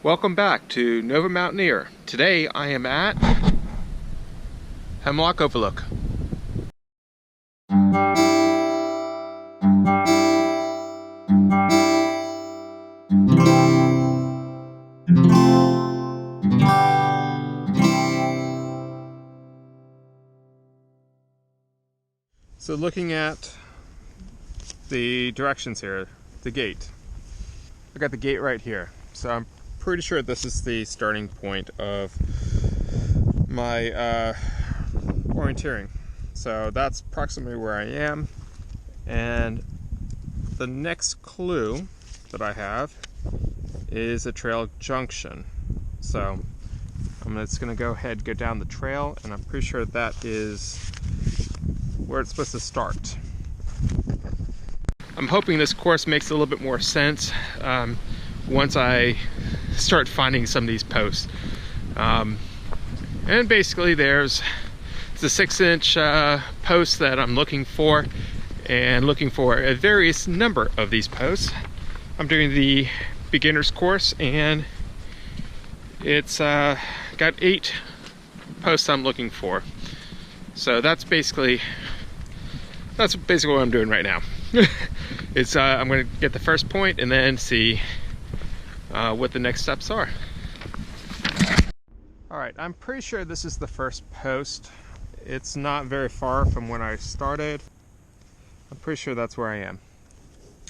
Welcome back to Nova Mountaineer. Today I am at Hemlock Overlook. So looking at the directions here, the gate. I got the gate right here. So I'm pretty sure this is the starting point of my orienteering. So that's approximately where I am. And the next clue that I have is a trail junction. So I'm just gonna go ahead and go down the trail, and I'm pretty sure that is where it's supposed to start. I'm hoping this course makes a little bit more sense once I start finding some of these posts. And basically there's the 6-inch post that I'm looking for, and looking for a various number of these posts. I'm doing the beginner's course, and it's got 8 posts I'm looking for. So that's basically what I'm doing right now. It's I'm going to get the first point and then see what the next steps are. Alright, I'm pretty sure this is the first post. It's not very far from when I started. I'm pretty sure that's where I am.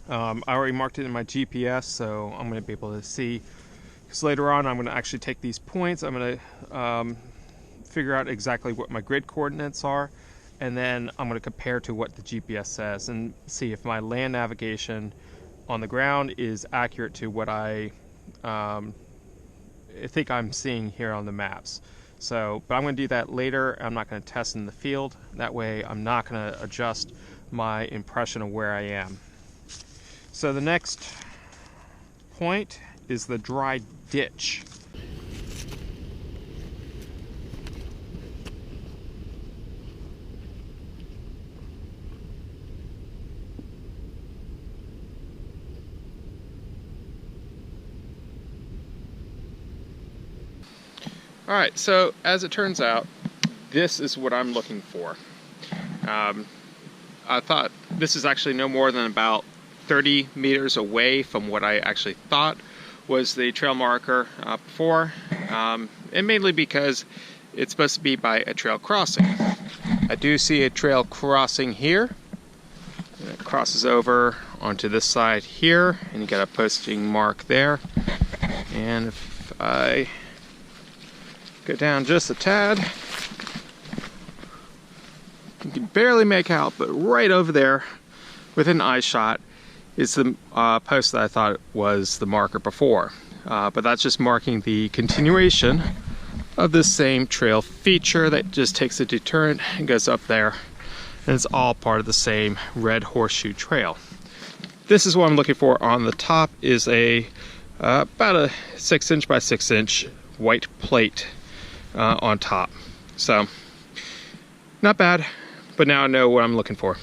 I already marked it in my GPS, so I'm going to be able to see, because later on I'm going to actually take these points. I'm going to figure out exactly what my grid coordinates are, and then I'm going to compare to what the GPS says and see if my land navigation on the ground is accurate to what I think I'm seeing here on the maps. So, but I'm going to do that later. I'm not going to test in the field. That way I'm not going to adjust my impression of where I am. So the next point is the dry ditch. Alright, so as it turns out, this is what I'm looking for. I thought this is actually no more than about 30 meters away from what I actually thought was the trail marker before, and mainly because it's supposed to be by a trail crossing. I do see a trail crossing here. It crosses over onto this side here, and you got a posting mark there. And if I go down just a tad, you can barely make out, but right over there within eye shot is the post that I thought was the marker before. But that's just marking the continuation of this same trail feature that just takes a deterrent and goes up there, and it's all part of the same red horseshoe trail. This is what I'm looking for on the top, is a about a 6-inch by 6-inch white plate on top. So not bad, but now I know what I'm looking for.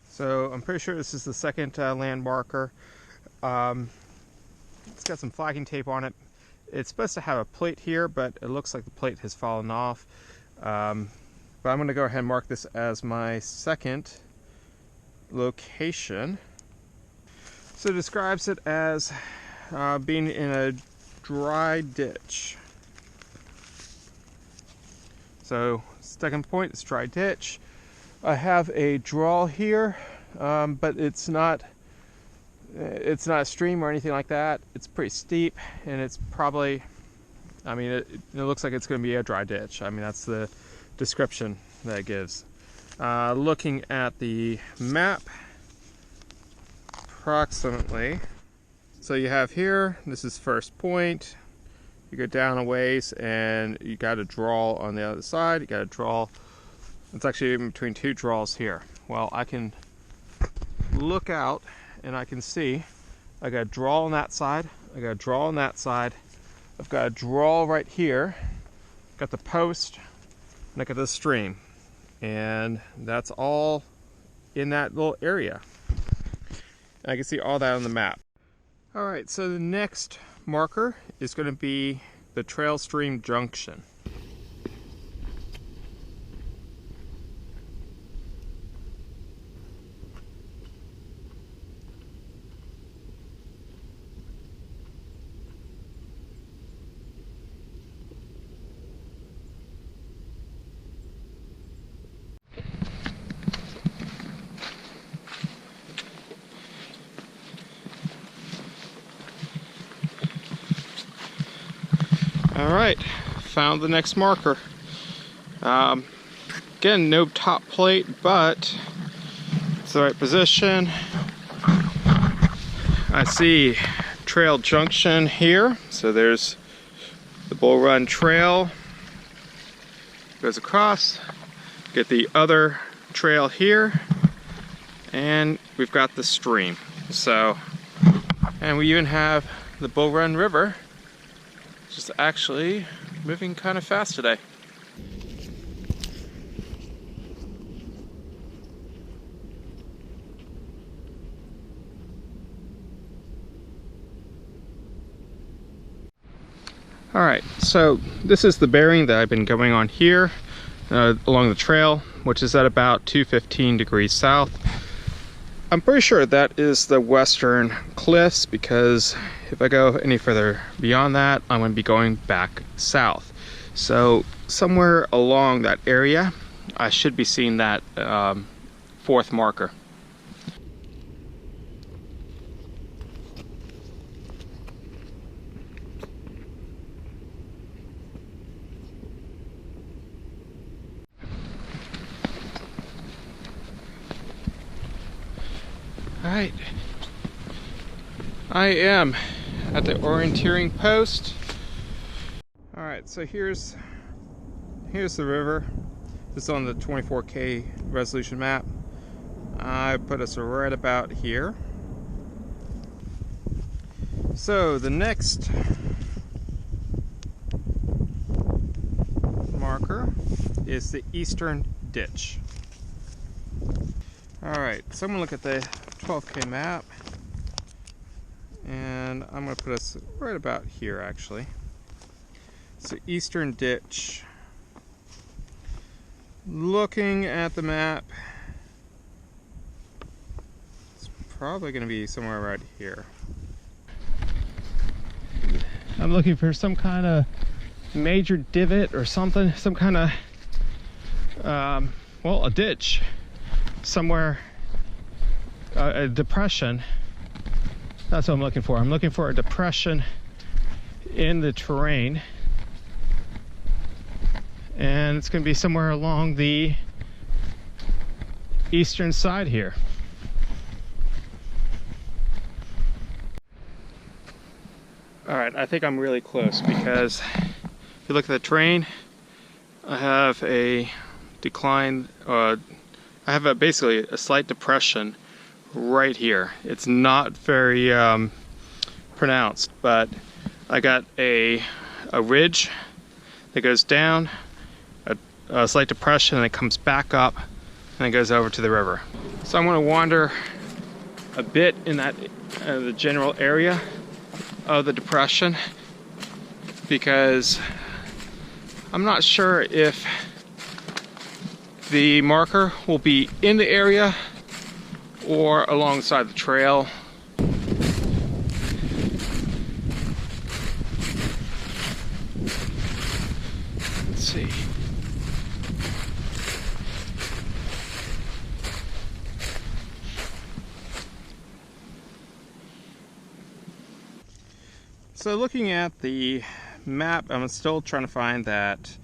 So I'm pretty sure this is the second land marker. It's got some flagging tape on it. It's supposed to have a plate here, but it looks like the plate has fallen off. But I'm going to go ahead and mark this as my second location. So it describes it as being in a dry ditch. So second point is dry ditch. I have a draw here, but it's not a stream or anything like that. It's pretty steep, and it's probably, I mean, it looks like it's going to be a dry ditch. I mean, that's the description that it gives. Looking at the map, approximately, so you have here, this is first point. You go down a ways, and you got a draw on the other side. You got a draw. It's actually in between 2 draws here. Well, I can look out and I can see I got a draw on that side, I got a draw on that side. I've got a draw right here. Got the post, and I got the stream. And that's all in that little area. I can see all that on the map. All right, so the next marker is going to be the trail stream junction. All right, found the next marker. Again, no top plate, but it's the right position. I see trail junction here. So there's the Bull Run Trail. Goes across. Get the other trail here. And we've got the stream. So, and we even have the Bull Run River. Just actually moving kind of fast today. All right, so this is the bearing that I've been going on here along the trail, which is at about 215 degrees south. I'm pretty sure that is the western cliffs, because if I go any further beyond that, I'm going to be going back south. So somewhere along that area, I should be seeing that fourth marker. Alright, I am at the orienteering post. Alright, so here's the river. This is on the 24K resolution map. I put us right about here. So the next marker is the eastern ditch. Alright, so I'm going to look at the 12K map, and I'm going to put us right about here actually. So eastern ditch. Looking at the map, it's probably going to be somewhere right here. I'm looking for some kind of major divot or something, some kind of, well, a ditch somewhere. A depression. That's what I'm looking for. I'm looking for a depression in the terrain, and it's going to be somewhere along the eastern side here. Alright, I think I'm really close, because if you look at the terrain, I have a decline, I have basically a slight depression right here. It's not very pronounced, but I got a ridge that goes down, a slight depression, and it comes back up, and it goes over to the river. So I'm going to wander a bit in that the general area of the depression, because I'm not sure if the marker will be in the area or alongside the trail. Let's see. So looking at the map, I'm still trying to find that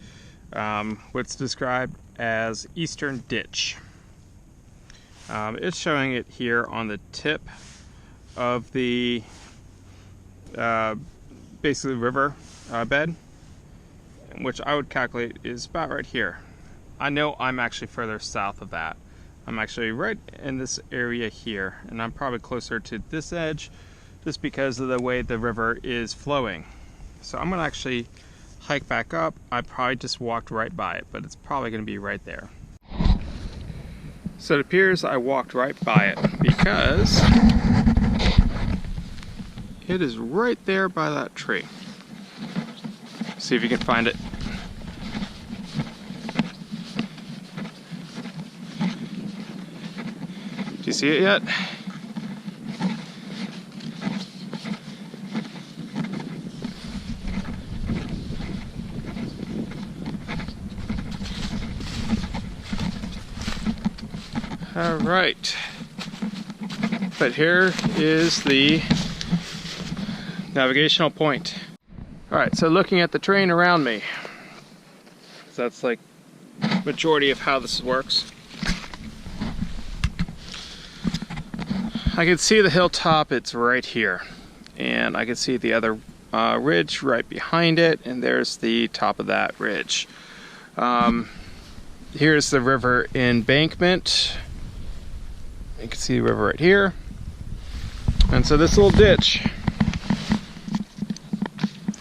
what's described as eastern ditch. It's showing it here on the tip of the basically river bed, which I would calculate is about right here. I know I'm actually further south of that. I'm actually right in this area here, and I'm probably closer to this edge just because of the way the river is flowing. So I'm gonna actually hike back up. I probably just walked right by it, but it's probably gonna be right there. So it appears I walked right by it because it is right there by that tree. See if you can find it. Do you see it yet? All right, but here is the navigational point. All right, so looking at the terrain around me, that's like majority of how this works. I can see the hilltop, it's right here, and I can see the other ridge right behind it, and there's the top of that ridge. Here's the river embankment. You can see the river right here. And so this little ditch,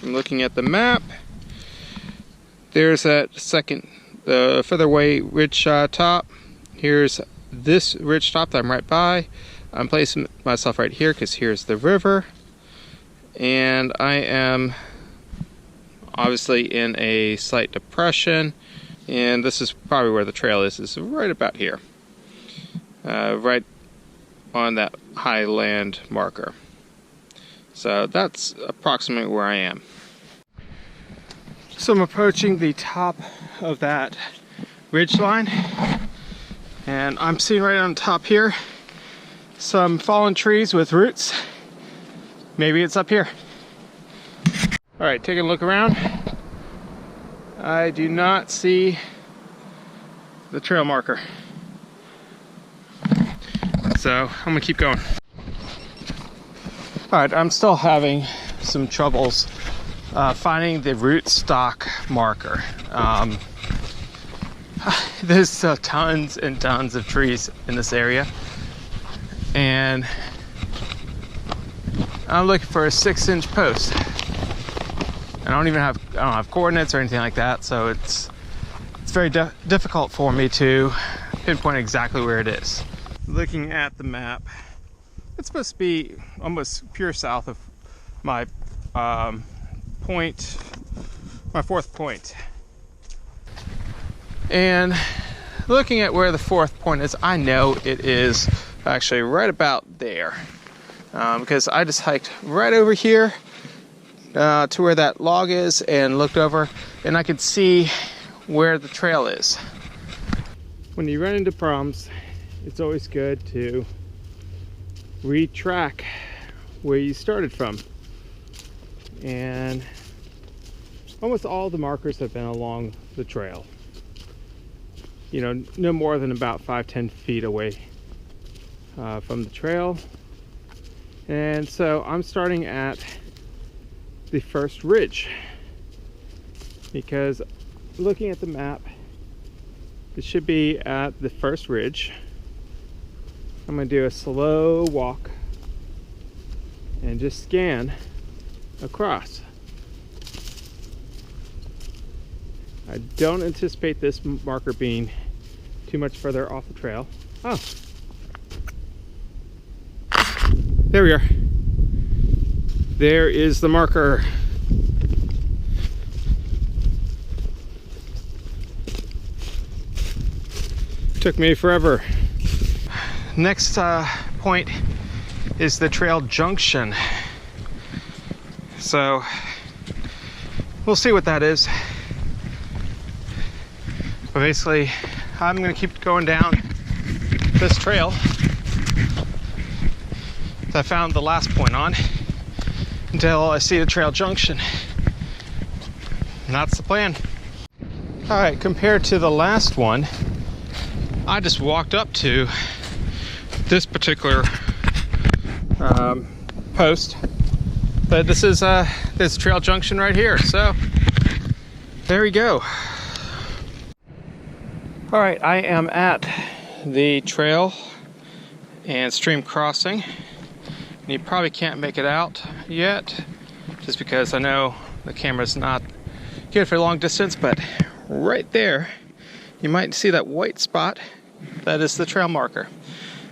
I'm looking at the map, there's that second, further away ridge top. Here's this ridge top that I'm right by. I'm placing myself right here because here's the river. And I am obviously in a slight depression. And this is probably where the trail is right about here. Right on that highland marker. So that's approximately where I am. So I'm approaching the top of that ridge line, and I'm seeing right on top here some fallen trees with roots. Maybe it's up here. All right, taking a look around. I do not see the trail marker. So I'm gonna keep going. All right, I'm still having some troubles finding the rootstock marker. There's tons and tons of trees in this area, and I'm looking for a 6-inch post. I don't have coordinates or anything like that, so it's very difficult for me to pinpoint exactly where it is. Looking at the map, it's supposed to be almost pure south of my point, my fourth point. And looking at where the fourth point is, I know it is actually right about there, because I just hiked right over here to where that log is and looked over, and I could see where the trail is. When you run into problems, it's always good to retrack where you started from. And almost all the markers have been along the trail. You know, no more than about 5-10 feet away from the trail. And so I'm starting at the first ridge, because looking at the map, it should be at the first ridge. I'm going to do a slow walk and just scan across. I don't anticipate this marker being too much further off the trail. Oh, there we are. There is the marker. Took me forever. Next point is the trail junction. So we'll see what that is. But basically, I'm gonna keep going down this trail that I found the last point on until I see the trail junction. And that's the plan. All right, compared to the last one, I just walked up to this particular post, but this is this trail junction right here. So there we go. All right, I am at the trail and stream crossing, And you probably can't make it out yet, just because I know the camera's not good for long distance, but right there, you might see that white spot. That is the trail marker.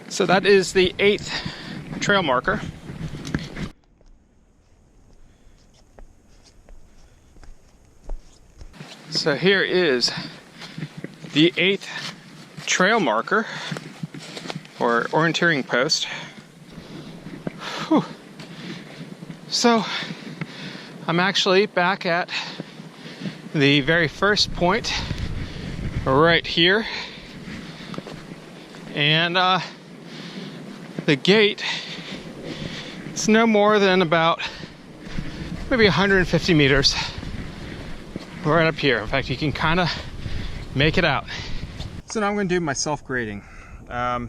So that is the 8th trail marker. So here is the 8th trail marker, or orienteering post. Whew. So I'm actually back at the very first point right here, and the gate is no more than about maybe 150 meters right up here. In fact, you can kind of make it out. So now I'm going to do my self-grading. I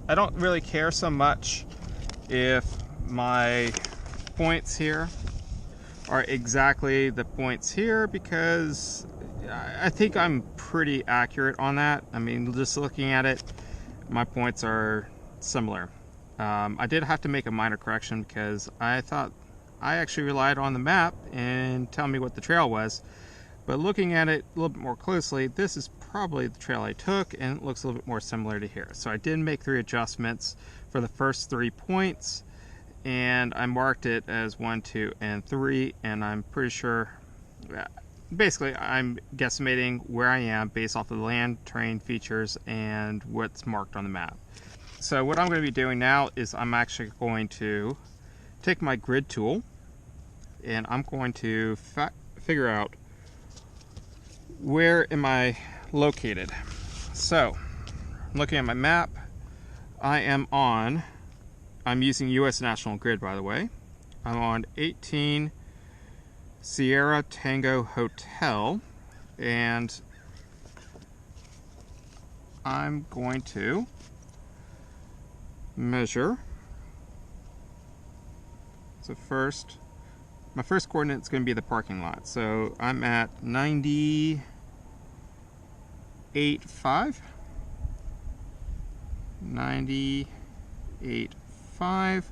don't really care so much if my points here are exactly the points here, because I think I'm pretty accurate on that. I mean, just looking at it, my points are similar. I did have to make a minor correction because I thought I actually relied on the map and tell me what the trail was, but looking at it a little bit more closely, this is probably the trail I took, and it looks a little bit more similar to here. So I did make 3 adjustments for the first 3 points, and I marked it as 1, 2, and 3, and I'm pretty sure, basically I'm guesstimating where I am based off of the land, terrain features, and what's marked on the map. So what I'm going to be doing now is I'm actually going to take my grid tool, and I'm going to figure out where am I located. So looking at my map, I'm using US National Grid, by the way. I'm on 18 Sierra Tango Hotel, and I'm going to measure. So my first coordinate is going to be the parking lot. So I'm at 98.5. 98.5,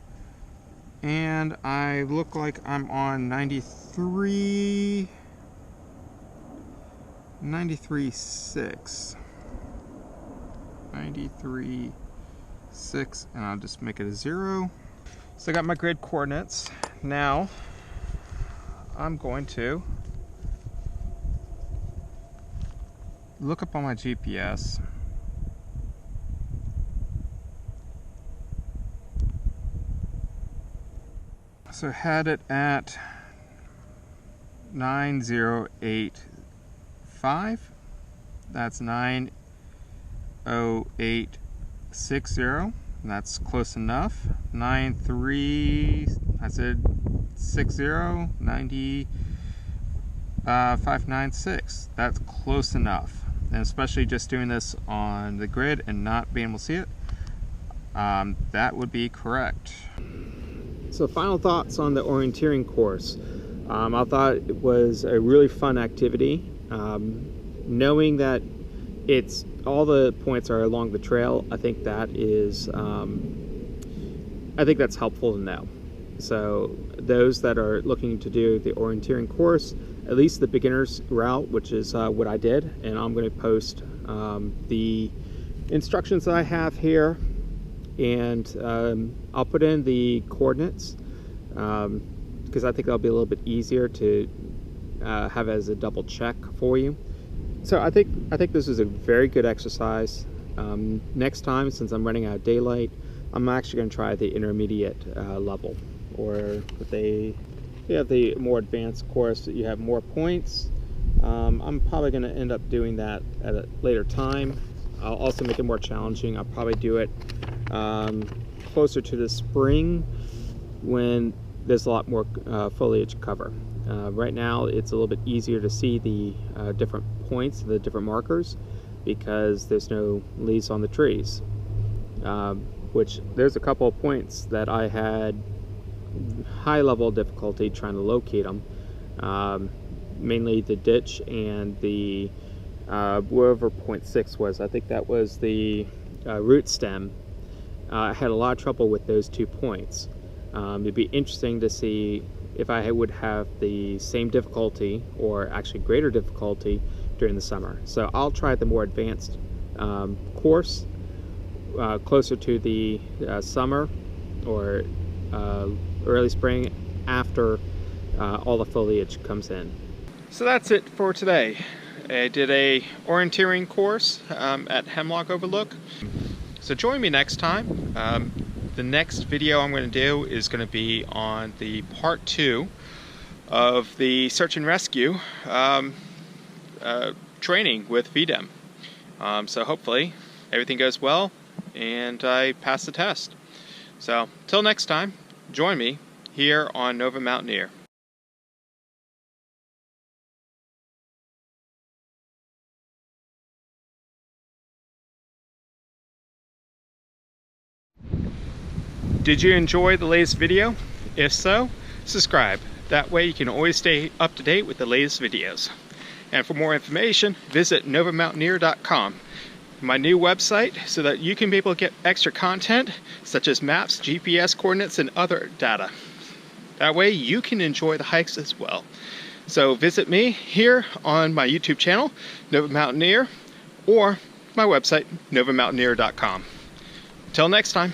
and I look like I'm on 93.6. 93.6, and I'll just make it a 0. So I got my grid coordinates. Now I'm going to look up on my GPS. So had it at 9085. That's 90860. That's close enough. 93. I said 60. 596. That's close enough. And especially just doing this on the grid and not being able to see it, that would be correct. So final thoughts on the orienteering course. I thought it was a really fun activity. Knowing that all the points are along the trail, I think that is, I think that's helpful to know. So those that are looking to do the orienteering course, at least the beginner's route, which is what I did, and I'm going to post the instructions that I have here, and I'll put in the coordinates because I think that'll be a little bit easier to have as a double check for you. So I think this is a very good exercise. Next time, since I'm running out of daylight, I'm actually going to try the intermediate level, or if they have the more advanced course that you have more points. I'm probably going to end up doing that at a later time. I'll also make it more challenging. I'll probably do it closer to the spring when there's a lot more foliage cover. Right now it's a little bit easier to see the different points, the different markers, because there's no leaves on the trees. Which there's a couple of points that I had high level of difficulty trying to locate them. Mainly the ditch and the wherever point 6 was. I think that was the root stem. I had a lot of trouble with those 2 points. It'd be interesting to see if I would have the same difficulty or actually greater difficulty during the summer. So I'll try the more advanced course closer to the summer or early spring, after all the foliage comes in. So that's it for today. I did a orienteering course at Hemlock Overlook. So join me next time. The next video I'm going to do is going to be on the part 2 of the search and rescue training with VDEM. So hopefully everything goes well and I pass the test. So till next time, join me here on Nova Mountaineer. Did you enjoy the latest video? If so, subscribe. That way you can always stay up to date with the latest videos. And for more information, visit novamountaineer.com, my new website, so that you can be able to get extra content such as maps, GPS coordinates, and other data. That way you can enjoy the hikes as well. So visit me here on my YouTube channel, Nova Mountaineer, or my website, novamountaineer.com. Till next time.